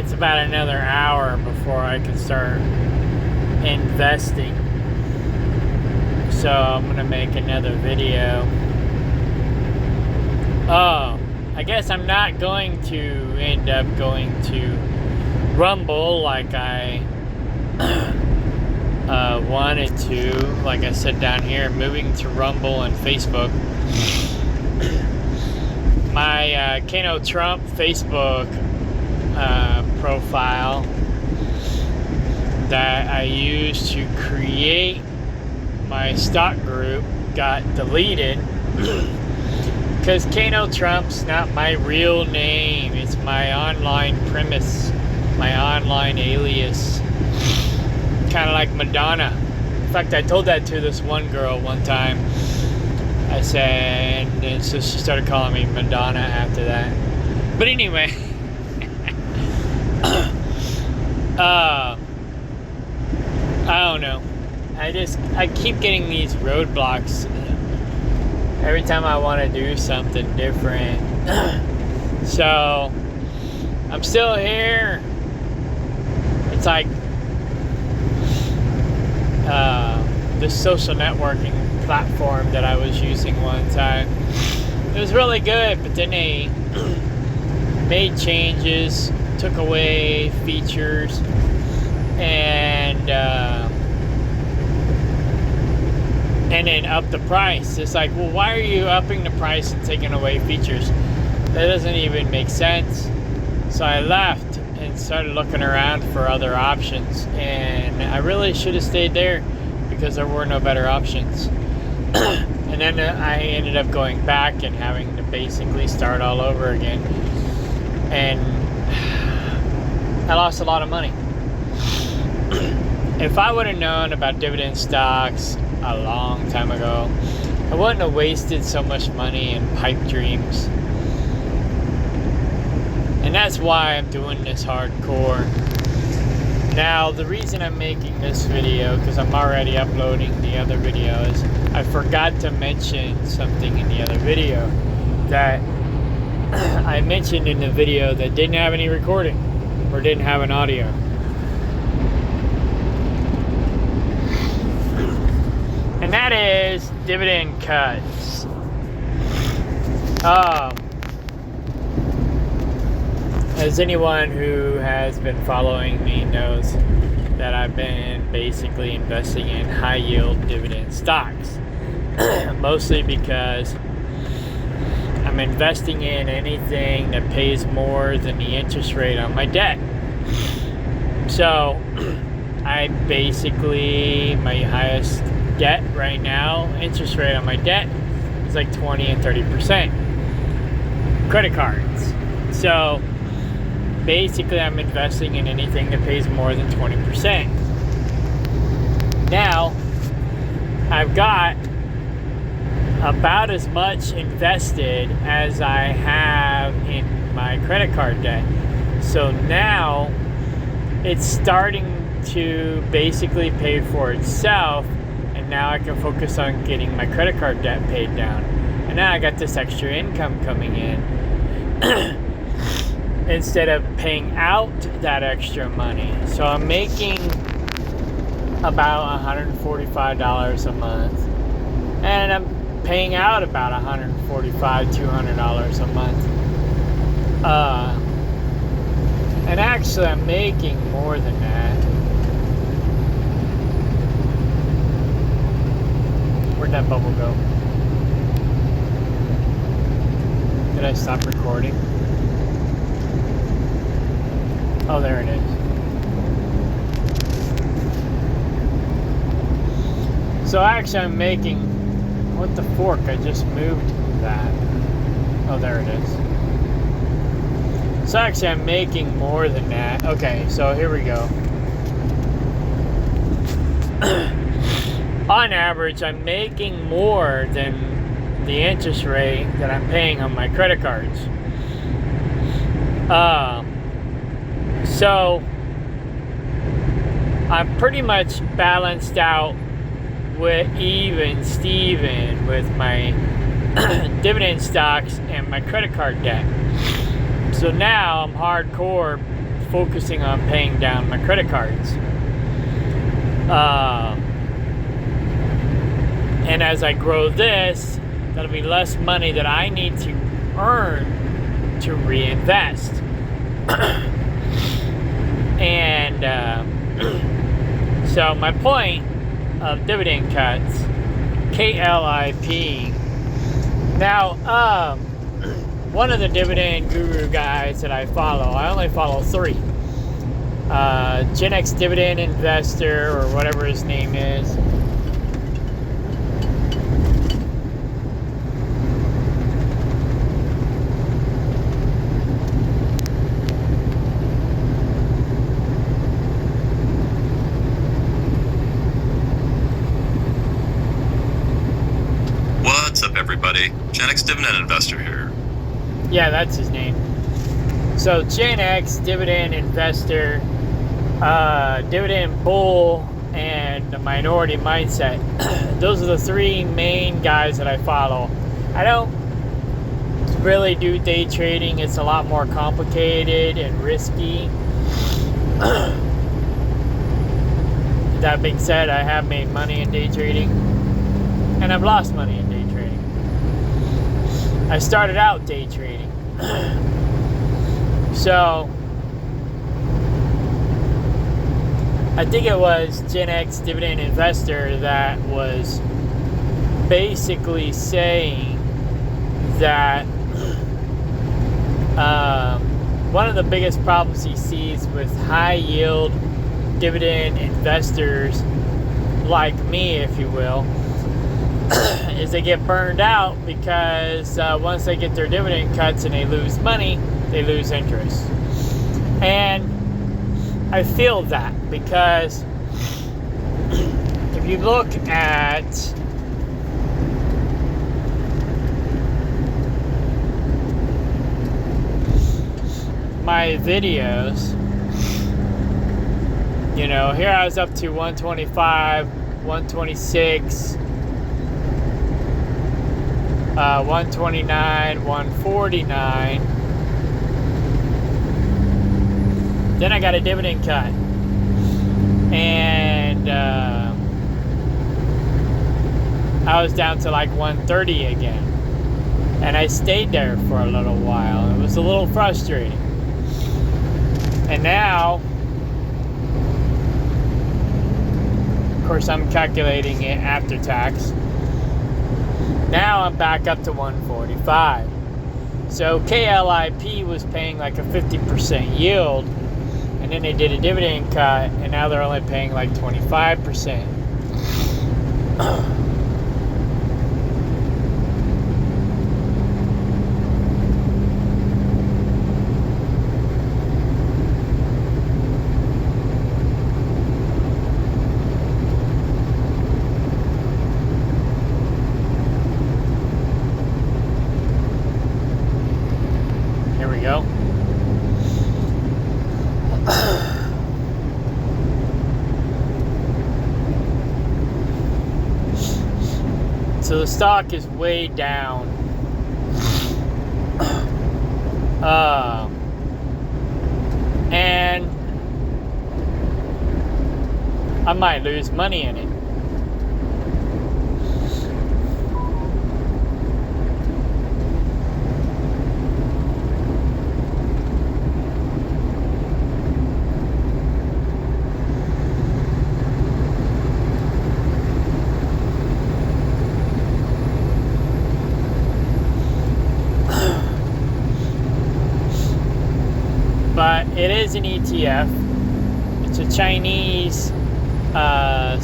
it's about another hour before I can start investing. So I'm gonna make another video. Oh, I guess I'm not going to end up going to Rumble like I wanted to. Like I said down here, moving to Rumble and Facebook. My Kano Trump Facebook profile that I used to create my stock group got deleted because Kano Trump's not my real name. It's my online premise, my online alias, kind of like Madonna. In fact, I told that to this one girl one time. I said, and so she started calling me Madonna after that. But anyway, I don't know. I keep getting these roadblocks every time I want to do something different. So I'm still here. It's like this social networking platform that I was using one time. It was really good, but then they made changes, took away features, and then upped the price. It's like, well, why are you upping the price and taking away features? That doesn't even make sense. So I left and started looking around for other options, and I really should have stayed there because there were no better options. And then I ended up going back and having to basically start all over again, and I lost a lot of money. If I would have known about dividend stocks a long time ago, I wouldn't have wasted so much money in pipe dreams. And that's why I'm doing this hardcore. Now, the reason I'm making this video, because I'm already uploading the other videos, I forgot to mention something in the other video that I mentioned in the video that didn't have any recording or didn't have an audio. And that is Dividend Cuts. As anyone who has been following me knows that I've been basically investing in high yield dividend stocks. Mostly because I'm investing in anything that pays more than the interest rate on my debt. So I basically, my highest debt right now, interest rate on my debt is like 20 and 30%. Credit cards. So basically I'm investing in anything that pays more than 20%. Now, I've got about as much invested as I have in my credit card debt. So now it's starting to basically pay for itself, and now I can focus on getting my credit card debt paid down. And now I got this extra income coming in. Instead of paying out that extra money. So I'm making about $145 a month, and I'm paying out about $145-$200 a month. And actually I'm making more than that. Where'd that bubble go? Did I stop recording? Oh, there it is. So actually I'm making, what the fork, I just moved that. Oh, there it is. So actually I'm making more than that. Okay, so here we go. On average, I'm making more than the interest rate that I'm paying on my credit cards. So I'm pretty much balanced out with even Steven with my dividend stocks and my credit card debt. So now I'm hardcore focusing on paying down my credit cards. And as I grow this, that'll be less money that I need to earn to reinvest. And so my point of dividend cuts, KLIP. Now, one of the dividend guru guys that I follow, I only follow 3. Gen X Dividend Investor, or whatever his name is. What's up, everybody? Gen X Dividend Investor here. Yeah, that's his name. So Gen X, Dividend Investor, Dividend Bull, and the Minority Mindset. Those are the 3 main guys that I follow. I don't really do day trading. It's a lot more complicated and risky. That being said, I have made money in day trading, and I've lost money in day trading. I started out day trading. So, I think it was Gen X Dividend Investor that was basically saying that one of the biggest problems he sees with high yield dividend investors like me, if you will, is they get burned out because once they get their dividend cuts and they lose money, they lose interest. And I feel that because if you look at my videos, you know, here I was up to 125, 126, 129, 149. Then I got a dividend cut. And I was down to like 130 again. And I stayed there for a little while. It was a little frustrating. And now, of course, I'm calculating it after tax. Now I'm back up to 145. So KLIP was paying like a 50% yield, and then they did a dividend cut, and now they're only paying like 25%. Go. So the stock is way down. And I might lose money in it. But it is an ETF. It's a Chinese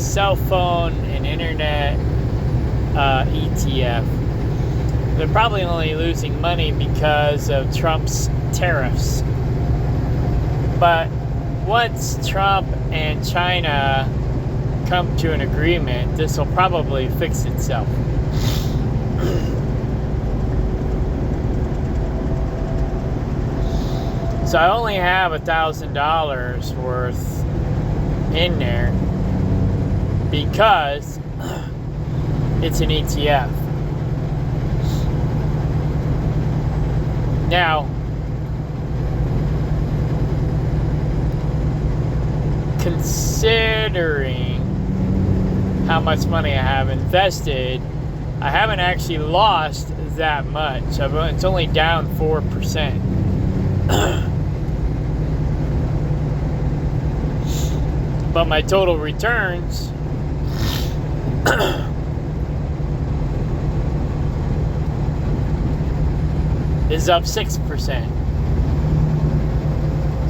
cell phone and internet ETF. They're probably only losing money because of Trump's tariffs. But once Trump and China come to an agreement, this will probably fix itself. So I only have $1,000 worth in there because it's an ETF. Now, considering how much money I have invested, I haven't actually lost that much. It's only down 4%. But my total returns is up 6%.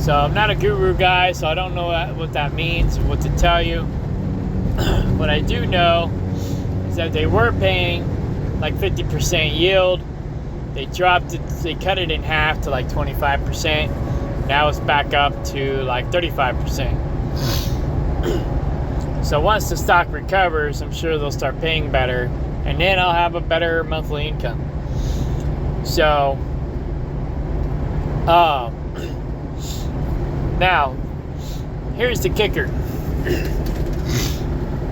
So I'm not a guru guy, so I don't know what that means, what to tell you. What I do know is that they were paying like 50% yield. They dropped it, they cut it in half to like 25%. Now it's back up to like 35%. So once the stock recovers, I'm sure they'll start paying better, and then I'll have a better monthly income. So, now, here's the kicker.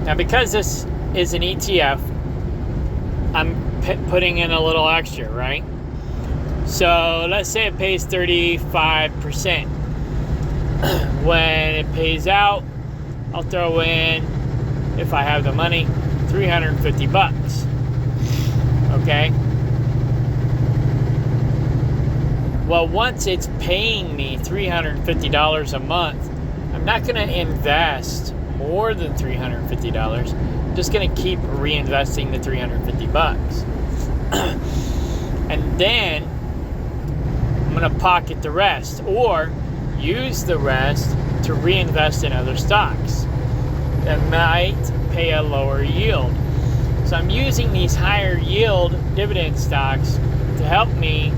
Now, because this is an ETF, I'm putting in a little extra, right? So, let's say it pays 35%. When it pays out, I'll throw in, if I have the money, $350. Okay? Well, once it's paying me $350 a month, I'm not going to invest more than $350. I'm just going to keep reinvesting the $350. And then I'm going to pocket the rest, or use the rest to reinvest in other stocks that might pay a lower yield. So I'm using these higher yield dividend stocks to help me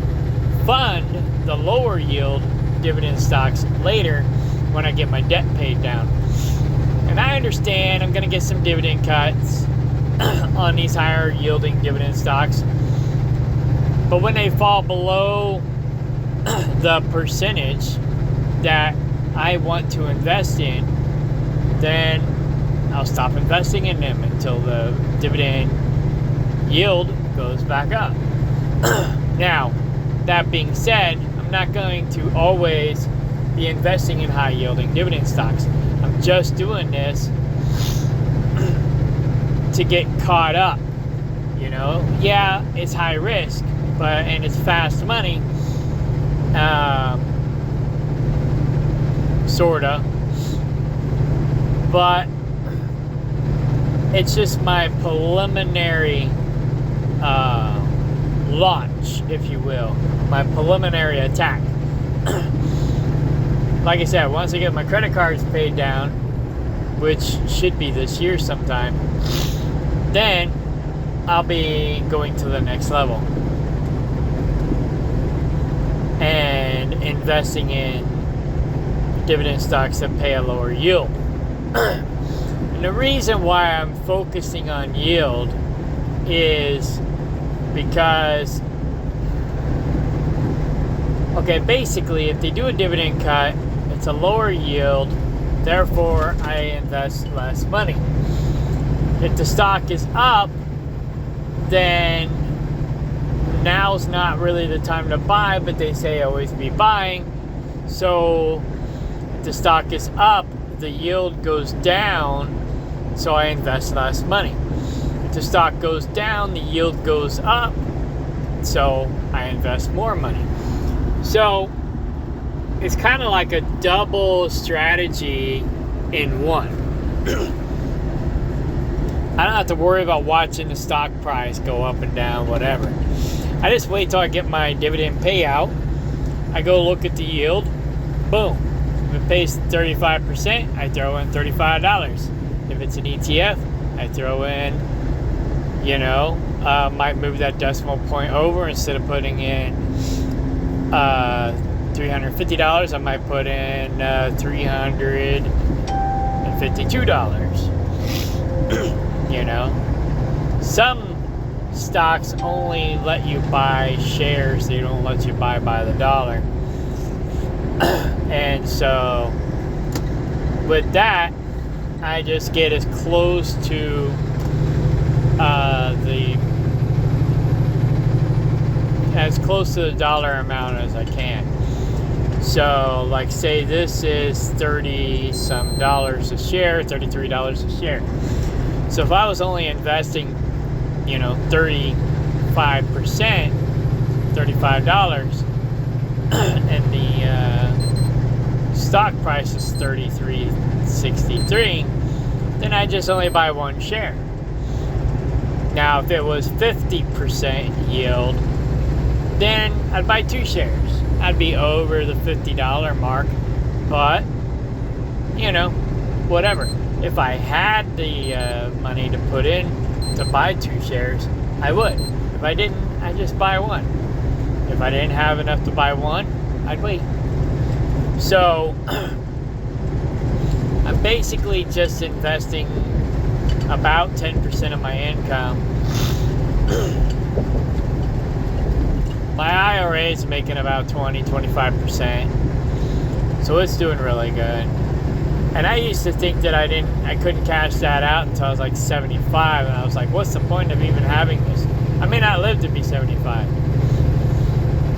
fund the lower yield dividend stocks later when I get my debt paid down. And I understand I'm going to get some dividend cuts on these higher yielding dividend stocks, but when they fall below the percentage that I want to invest in, then I'll stop investing in them until the dividend yield goes back up. Now, that being said, I'm not going to always be investing in high yielding dividend stocks. I'm just doing this to get caught up. You know, yeah, it's high risk, and it's fast money. Sorta. But it's just my preliminary launch, if you will. My preliminary attack. Like I said, once I get my credit cards paid down, which should be this year sometime, then I'll be going to the next level and investing in dividend stocks that pay a lower yield. And the reason why I'm focusing on yield is because, okay, basically, if they do a dividend cut, it's a lower yield, therefore I invest less money. If the stock is up, then now's not really the time to buy, but they say always be buying. So if the stock is up, the yield goes down, so I invest less money. If the stock goes down, the yield goes up, so I invest more money. So it's kind of like a double strategy in one. I don't have to worry about watching the stock price go up and down, whatever. I just wait till I get my dividend payout. I go look at the yield. Boom. If it pays 35%, I throw in $35. If it's an ETF, I throw in, might move that decimal point over. Instead of putting in $350, I might put in $352. Some stocks only let you buy shares. They don't let you buy by the dollar. And so with that, I just get as close to the dollar amount as I can. So, like, say this is $30 some dollars a share, $33 a share. So if I was only investing, 35%, $35, and the stock price is $33.63, then I just only buy one share. Now, if it was 50% yield, then I'd buy two shares. I'd be over the $50 mark, but, whatever. If I had the money to put in to buy two shares, I would. If I didn't, I'd just buy one. If I didn't have enough to buy one, I'd wait. So, I'm basically just investing about 10% of my income. My IRA is making about 20-25%, so it's doing really good. And I used to think that I couldn't cash that out until I was like 75, and I was like, what's the point of even having this? I may not live to be 75,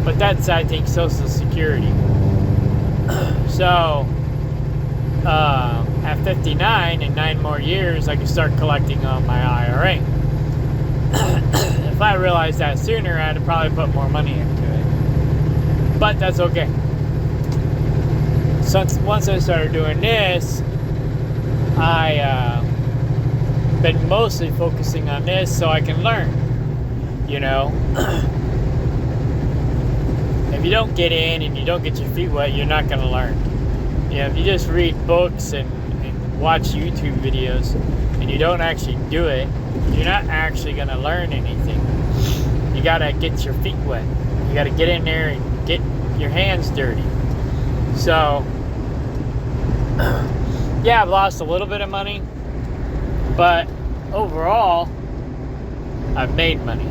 but that's, I think, Social Security. So at 59, in 9 more years, I can start collecting on my IRA. If I realized that sooner, I'd have probably put more money into it. But that's okay. Once I started doing this, I been mostly focusing on this so I can learn. If you don't get in and you don't get your feet wet, you're not going to learn. If you just read books and watch YouTube videos and you don't actually do it, you're not actually going to learn anything. You got to get your feet wet. You got to get in there and get your hands dirty. So, yeah, I've lost a little bit of money, but overall, I've made money.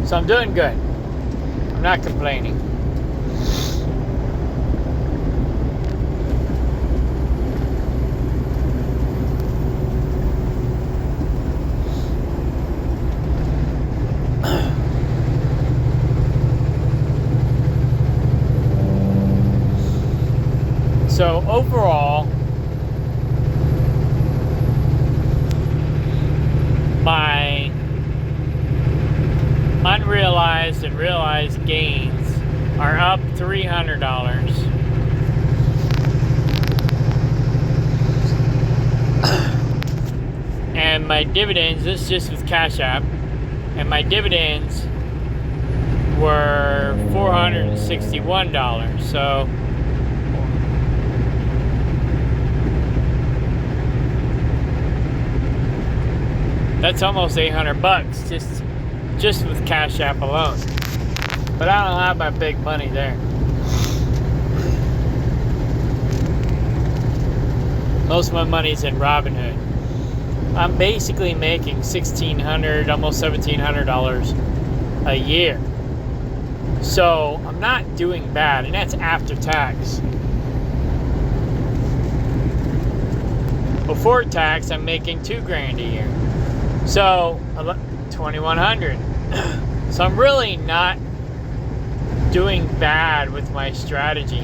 So I'm doing good. I'm not complaining. So overall, my unrealized and realized gains are up $300. And my dividends, this is just with Cash App, and my dividends were $461. So that's almost $800 just with Cash App alone. But I don't have my big money there. Most of my money's in Robinhood. I'm basically making $1,600, almost $1,700 a year. So I'm not doing bad, and that's after tax. Before tax, I'm making $2,000 a year. So $2,100. So I'm really not doing bad with my strategy,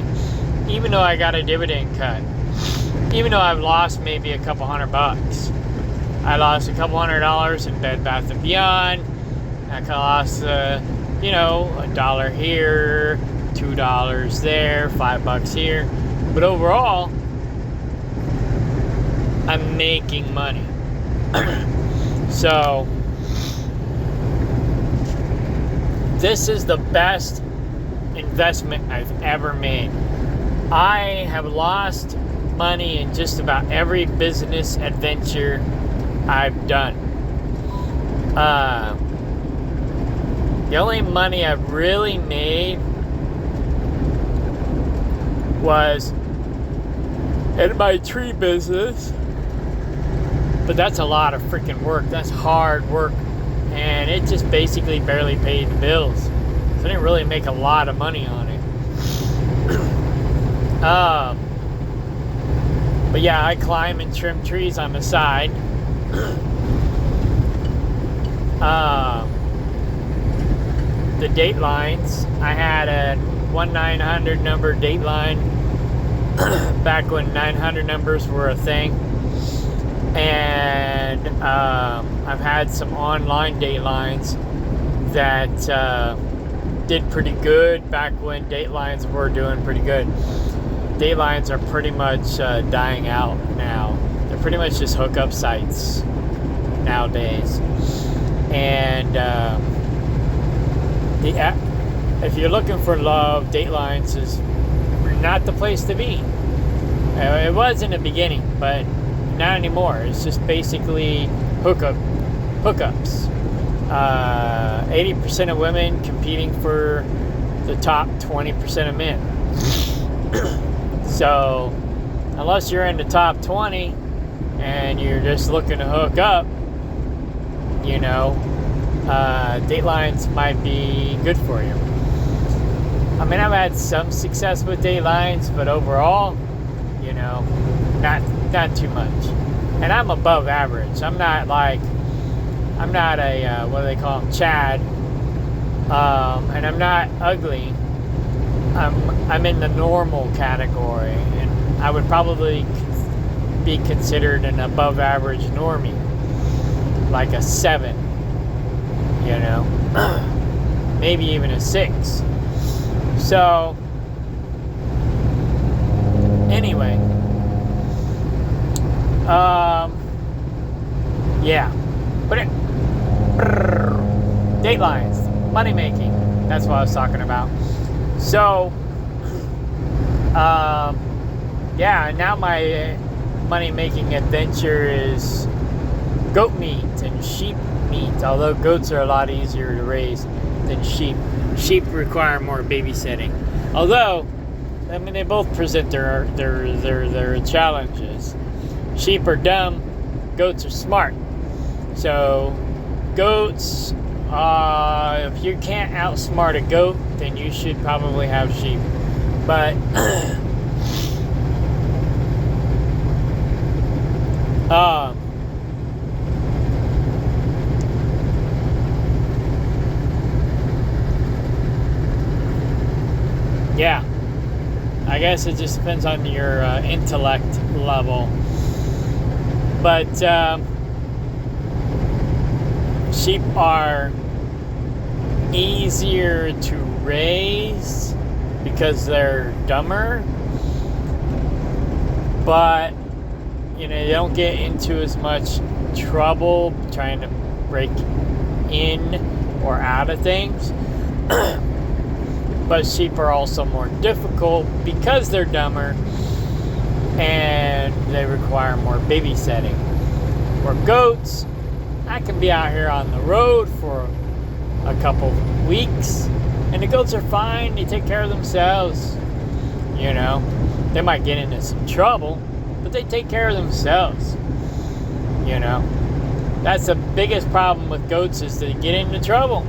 even though I got a dividend cut. Even though I've lost maybe a couple $100. I lost a couple $100 in Bed Bath & Beyond. I lost, $1 here, $2 there, $5 here. But overall, I'm making money. So, this is the best investment I've ever made. I have lost money in just about every business adventure I've done. The only money I've really made was in my tree business. But that's a lot of freaking work. That's hard work. And it just basically barely paid the bills. So I didn't really make a lot of money on it. But yeah, I climb and trim trees on the side. the date lines. I had a 1-900 number date line back when 900 numbers were a thing. And I've had some online date lines that did pretty good back when date lines were doing pretty good. Date lines are pretty much dying out now. They're pretty much just hookup sites nowadays. And if you're looking for love, date lines is not the place to be. It was in the beginning, but not anymore. It's just basically hookups. 80% of women competing for the top 20% of men. So, unless you're in the top 20 and you're just looking to hook up, you know, date lines might be good for you. I mean, I've had some success with date lines, but overall, you know, not too much. And I'm above average. I'm not a what do they call them, Chad. And I'm not ugly. I'm in the normal category, and I would probably be considered an above average normie, like a 7, you know, maybe even a 6. So anyway, yeah, but date lines, money making, that's what I was talking about. So yeah, now my money making adventure is goat meat and sheep meat, although goats are a lot easier to raise than sheep. Sheep require more babysitting, although I mean they both present their challenges. Sheep are dumb, goats are smart. So goats, if you can't outsmart a goat, then you should probably have sheep. But yeah, I guess it just depends on your intellect level. But sheep are easier to raise because they're dumber, but you know, they don't get into as much trouble trying to break in or out of things. But sheep are also more difficult because they're dumber and they require more babysitting. Where goats, I can be out here on the road for a couple weeks and the goats are fine. They take care of themselves. You know, they might get into some trouble, but they take care of themselves. You know, that's the biggest problem with goats, is they get into trouble.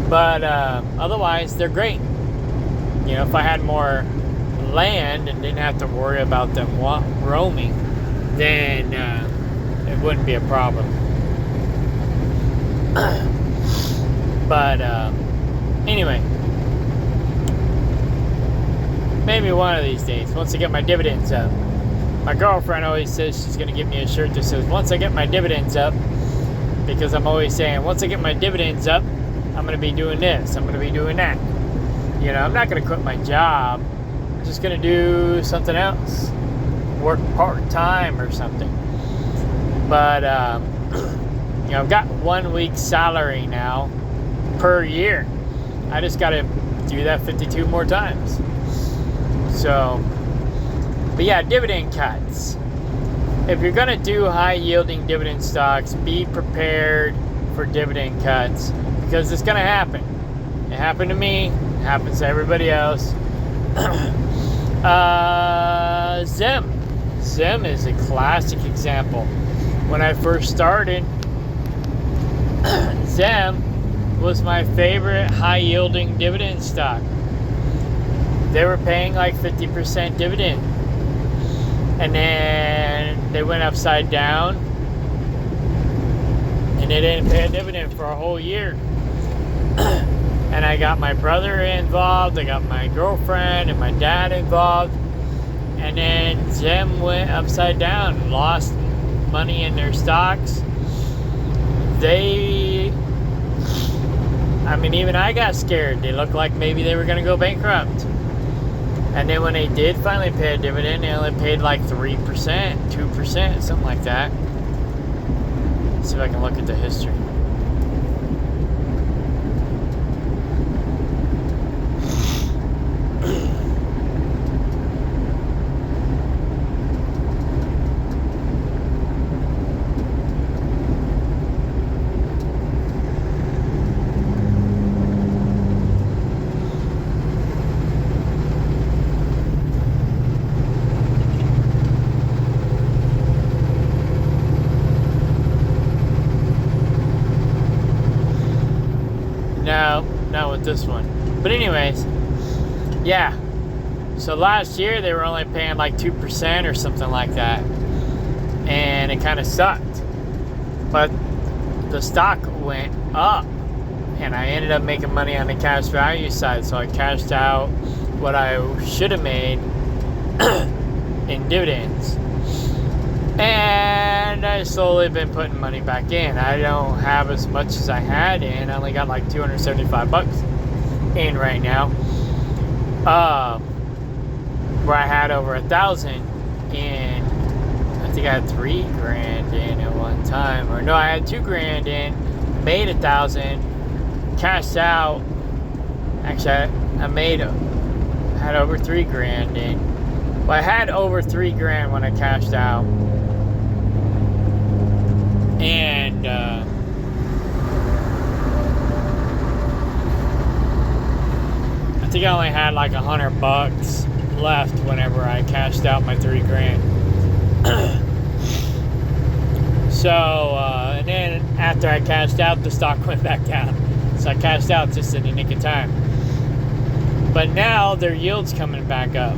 But otherwise, they're great. You know, if I had more land and didn't have to worry about them roaming, then it wouldn't be a problem. But anyway, maybe one of these days, once I get my dividends up. My girlfriend always says she's going to give me a shirt that says, once I get my dividends up, because I'm always saying, once I get my dividends up, I'm going to be doing this, I'm going to be doing that. You know, I'm not going to quit my job. I'm just going to do something else. Work part-time or something. But, you know, I've got 1 week's salary now per year. I just got to do that 52 more times. So, but yeah, dividend cuts. If you're going to do high-yielding dividend stocks, be prepared for dividend cuts, because it's going to happen. It happened to me. It happens to everybody else. Zim. Zim is a classic example. When I first started, Zim was my favorite high-yielding dividend stock. They were paying like 50% dividend. And then they went upside down. And they didn't pay a dividend for a whole year. And I got my brother involved, I got my girlfriend and my dad involved. And then Zim went upside down, lost money in their stocks. Even I got scared. They looked like maybe they were going to go bankrupt. And then when they did finally pay a dividend, they only paid like 3%, 2%, something like that. Let's see if I can look at the history. No, not with this one. But anyways, yeah. So last year they were only paying like 2% or something like that. And it kind of sucked. But the stock went up. And I ended up making money on the cash value side. So I cashed out what I should have made in dividends. And I slowly been putting money back in. I don't have as much as I had in. I only got like $275 in right now. Where I had over 1,000 in. I think I had $3,000 in at one time. Or no, I had $2,000 in. Made 1,000. Cashed out. Actually, I had over $3,000 in. Well, I had over $3,000 when I cashed out. And I think I only had like $100 left whenever I cashed out my $3,000. So and then after I cashed out, the stock went back down. So I cashed out just in the nick of time. But now their yield's coming back up.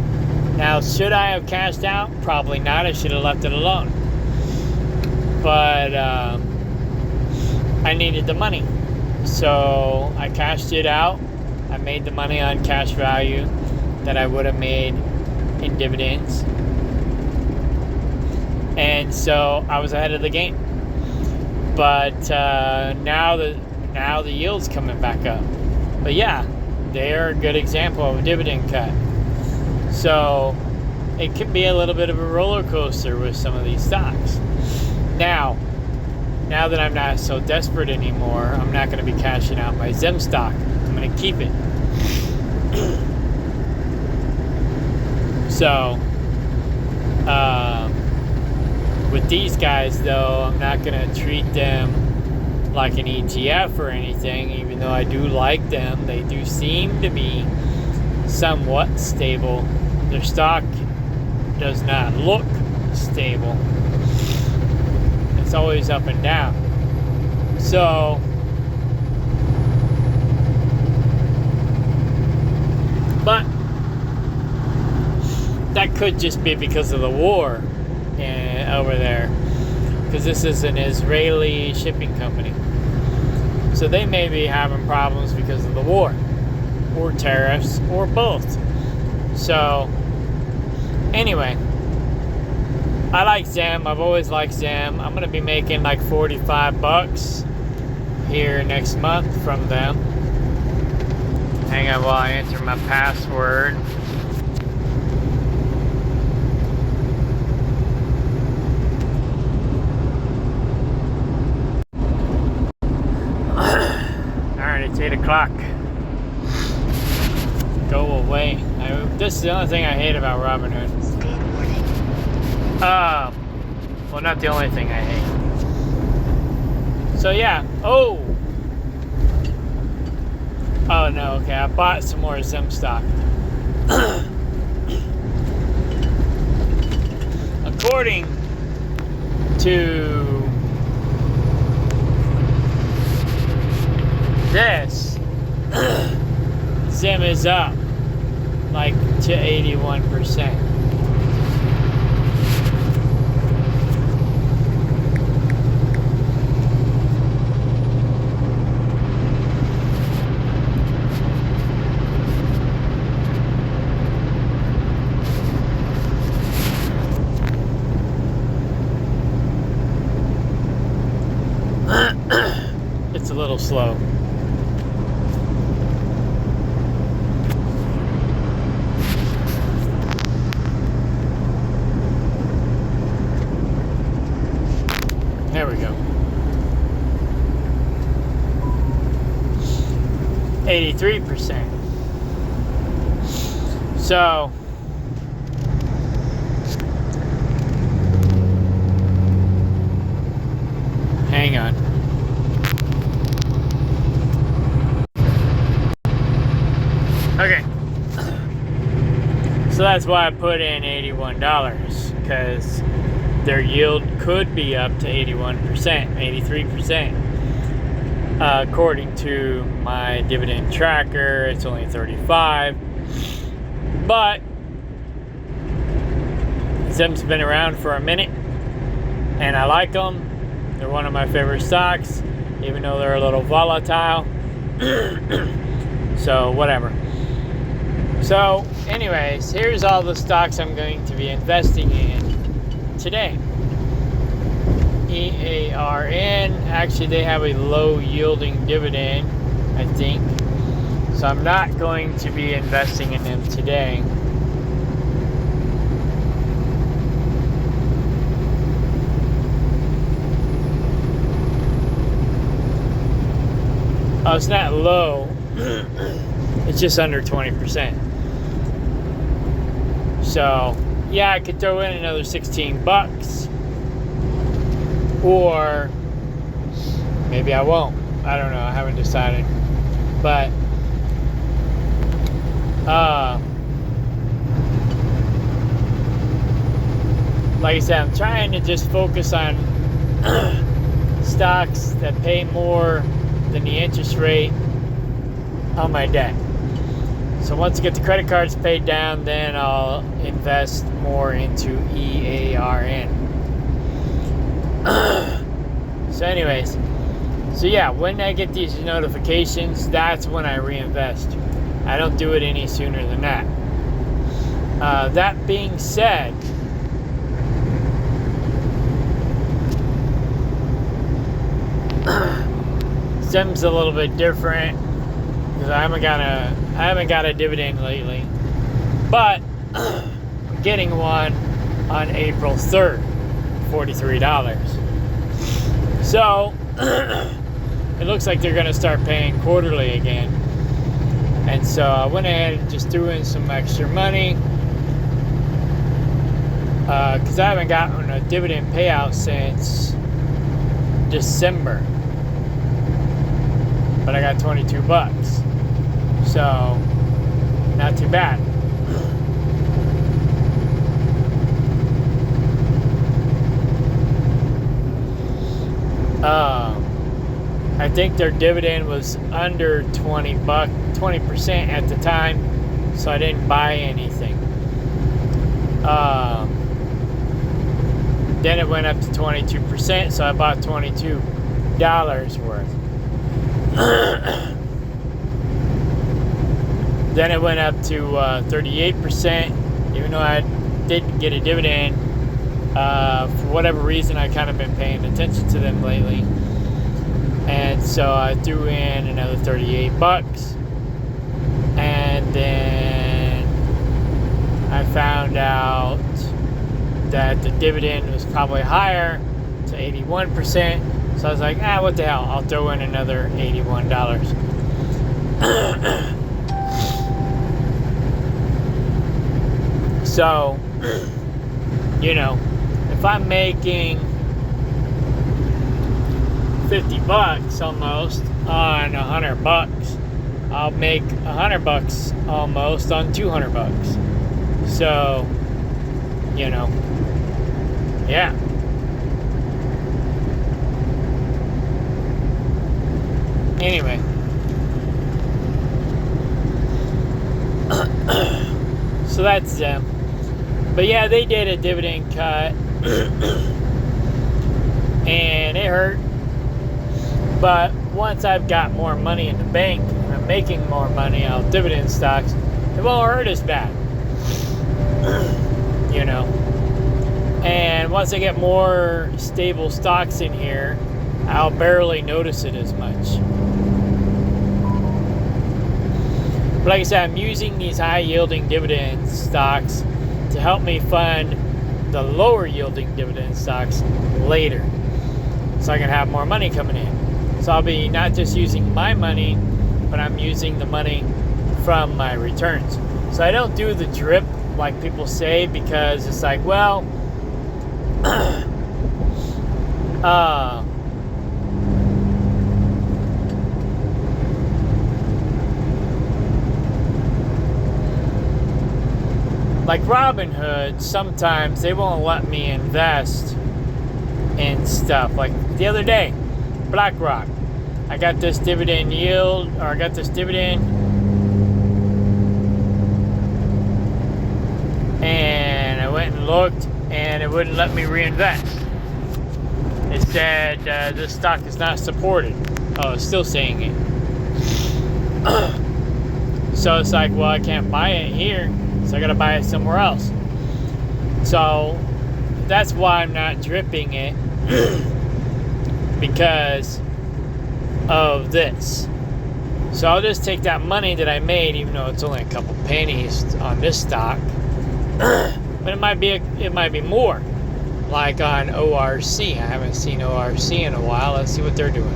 Now, should I have cashed out? Probably not. I should have left it alone. But I needed the money. So I cashed it out. I made the money on cash value that I would have made in dividends. And so I was ahead of the game. But now the yield's coming back up. But yeah, they're a good example of a dividend cut. So it can be a little bit of a roller coaster with some of these stocks. Now that I'm not so desperate anymore, I'm not going to be cashing out my Zim stock. I'm going to keep it. So, with these guys, though, I'm not going to treat them like an ETF or anything, even though I do like them. They do seem to be somewhat stable. Their stock does not look stable. It's always up and down. So, but that could just be because of the war over there, because this is an Israeli shipping company. So they may be having problems because of the war, or tariffs, or both. So, anyway, I like Zim. I've always liked Zim. I'm going to be making like $45 here next month from them. Hang on while I enter my password. Alright, it's 8 o'clock. Go away. This is the only thing I hate about Robinhood. Well, not the only thing I hate. So yeah. Oh no. Okay, I bought some more Zim stock. According to this, Zim is up like to 81%. slow. There we go. 83%. So hang on. Okay. So that's why I put in $81, because their yield could be up to 81%, 83%. According to my dividend tracker, it's only 35. But Zim's been around for a minute, and I like them. They're one of my favorite stocks, even though they're a little volatile. So whatever. So anyways, here's all the stocks I'm going to be investing in today. EARN, actually they have a low yielding dividend, I think. So I'm not going to be investing in them today. Oh, it's not low. It's just under 20%. So, yeah, I could throw in another $16. Or maybe I won't. I don't know. I haven't decided. But like I said, I'm trying to just focus on stocks that pay more than the interest rate on my debt. So once I get the credit cards paid down, then I'll invest more into EARN. So anyways, so yeah, when I get these notifications, that's when I reinvest. I don't do it any sooner than that. That being said, Sim's a little bit different because I haven't got a dividend lately, but I'm getting one on April 3rd, $43. So it looks like they're gonna start paying quarterly again, and so I went ahead and just threw in some extra money because I haven't gotten a dividend payout since December. But I got $22, so not too bad. I think their dividend was under 20% at the time, so I didn't buy anything. Then it went up to 22%, so I bought $22 worth. Then it went up to 38%, even though I didn't get a dividend. For whatever reason, I kind of been paying attention to them lately, and so I threw in another $38, and then I found out that the dividend was probably higher to 81%. So I was like, what the hell? I'll throw in another $81. So, you know, if I'm making $50 almost on $100, I'll make $100 almost on $200. So, you know, yeah. Anyway, so that's them. But yeah, they did a dividend cut, and it hurt. But once I've got more money in the bank and I'm making more money out of dividend stocks, it won't hurt as bad. You know. And once I get more stable stocks in here, I'll barely notice it as much. But like I said, I'm using these high yielding dividend stocks to help me fund the lower yielding dividend stocks later, so I can have more money coming in. So I'll be not just using my money, but I'm using the money from my returns. So I don't do the drip like people say, because it's like, well, like Robinhood, sometimes they won't let me invest in stuff. Like the other day, BlackRock, I got this dividend yield, or I got this dividend, and I went and looked, and it wouldn't let me reinvest. It said this stock is not supported. Oh, it's still saying it. So it's like, well, I can't buy it here, so I gotta buy it somewhere else. So that's why I'm not dripping it, because of this. So I'll just take that money that I made, even though it's only a couple pennies on this stock, but it might be more. Like on ORC, I haven't seen ORC in a while. Let's see what they're doing.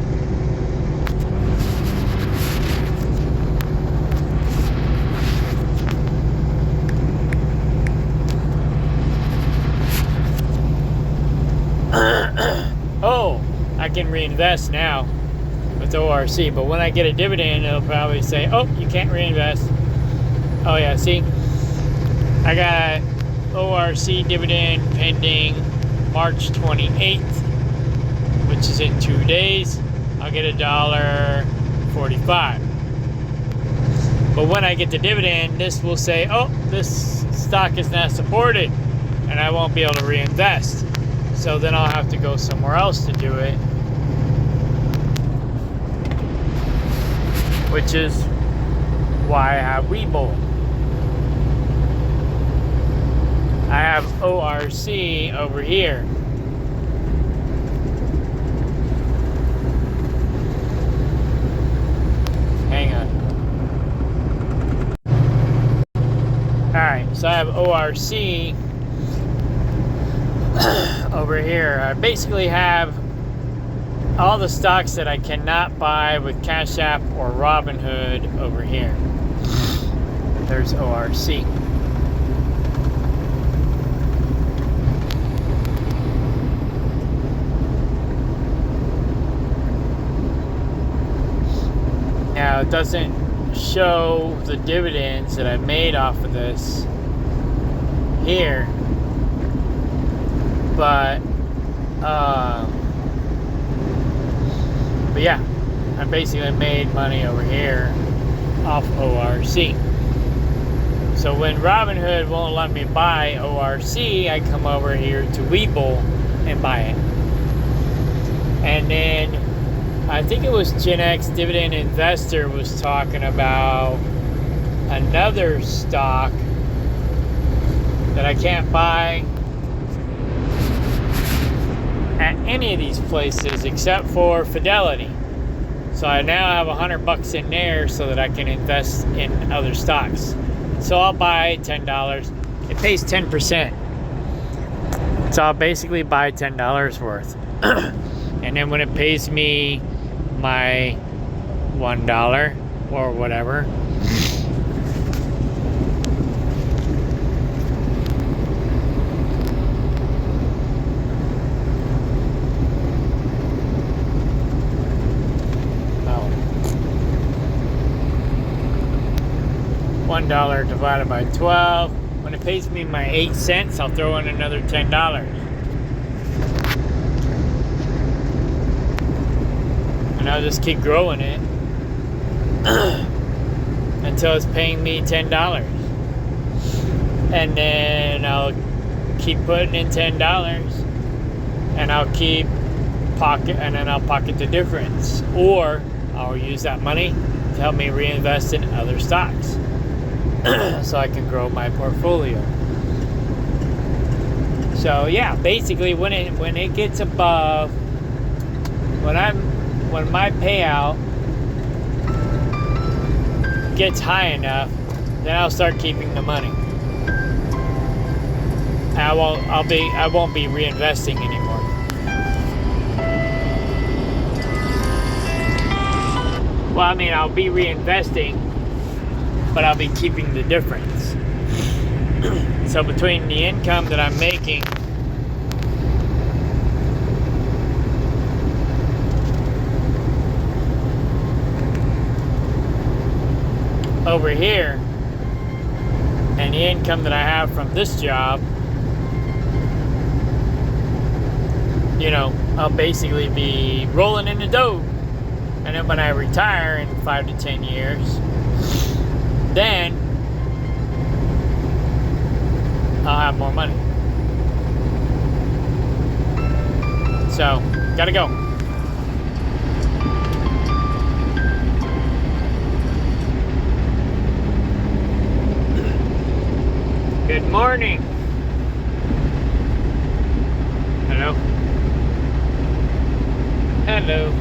Oh, I can reinvest now with ORC, but when I get a dividend, it'll probably say, oh, you can't reinvest. Oh yeah, see, I got ORC dividend pending March 28th, which is in 2 days. I'll get $1.45. But when I get the dividend, this will say, oh, this stock is not supported, and I won't be able to reinvest. So then I'll have to go somewhere else to do it, which is why I have Webull. I have ORC over here. Hang on. Alright, so I have ORC over here. I basically have all the stocks that I cannot buy with Cash App or Robinhood over here. There's ORC. Now it doesn't show the dividends that I made off of this here, but yeah, I basically made money over here off ORC. So when Robinhood won't let me buy ORC, I come over here to Webull and buy it. And then I think it was Gen X Dividend Investor was talking about another stock that I can't buy at any of these places except for Fidelity. So I now have $100 in there so that I can invest in other stocks. So I'll buy $10. It pays 10%. So I'll basically buy $10 worth. And then when it pays me my $1 or whatever, $1 divided by 12. When it pays me my 8 cents, I'll throw in another $10. And I'll just keep growing it until it's paying me $10. And then I'll keep putting in $10, and I'll keep pocket the difference. Or I'll use that money to help me reinvest in other stocks so I can grow my portfolio. So yeah, basically when it gets above, when my payout gets high enough, then I'll start keeping the money. I won't be reinvesting anymore. Well, I mean, I'll be reinvesting, but I'll be keeping the difference. So between the income that I'm making over here and the income that I have from this job, I'll basically be rolling in the dough. And then when I retire in 5 to 10 years, then I'll have more money. So, gotta go. Good morning. Hello. Hello.